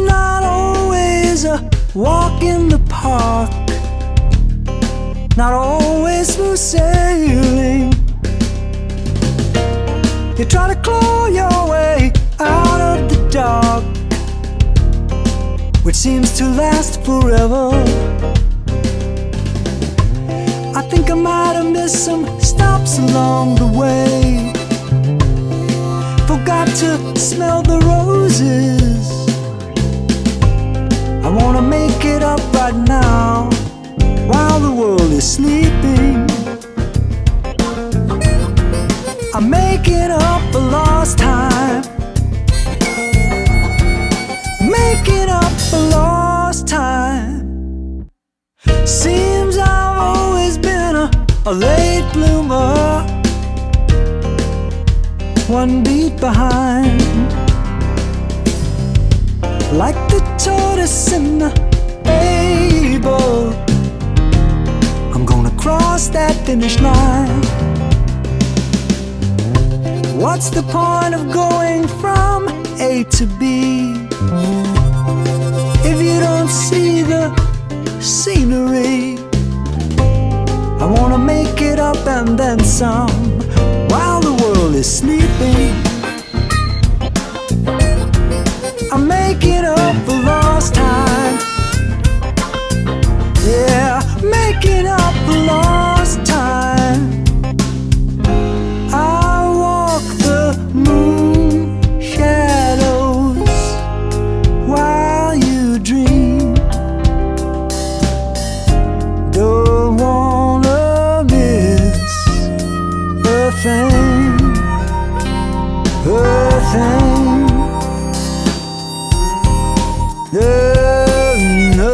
not always a walk in the park, not always smooth sailing. You try to claw your way out of the dark, which seems to last forever. I think I might have missed some stops along the way, forgot to smell the roses. I wanna make it up right now while the world is sleeping. I'm making up for lost time, making up for lost time. Seems I've always been a late bloomer, one beat behind, like the tortoise in the fable. I'm gonna cross that finish line. What's the point of going from A to B if you don't see the scenery? I wanna make it up and then some while the world is sleeping. I'm making up for lost time, yeah, making up for lost time. I walk the moon shadows while you dream. Don't wanna miss a thing, a thing. No.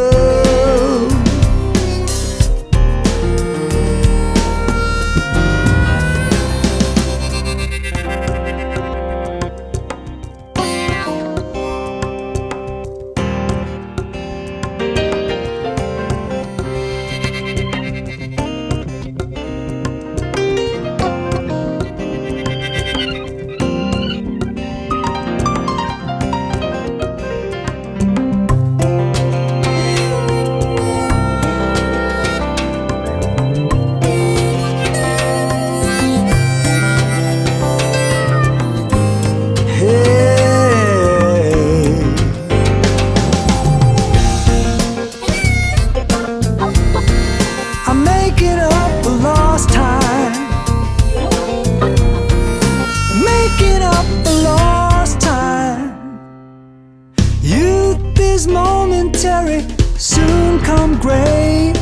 Momentary, soon come gray,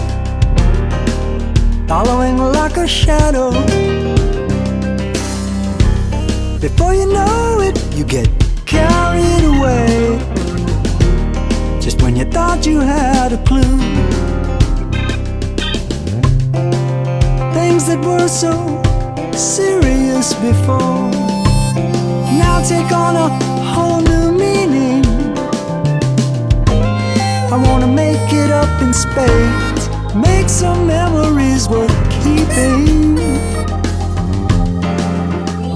following like a shadow. Before you know it, you get carried away, just when you thought you had a clue. Things that were so serious before now take on a whole new meaning. I wanna make it up in spades, make some memories worth keeping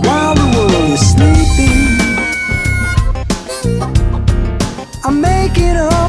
while the world is sleeping. I'm making up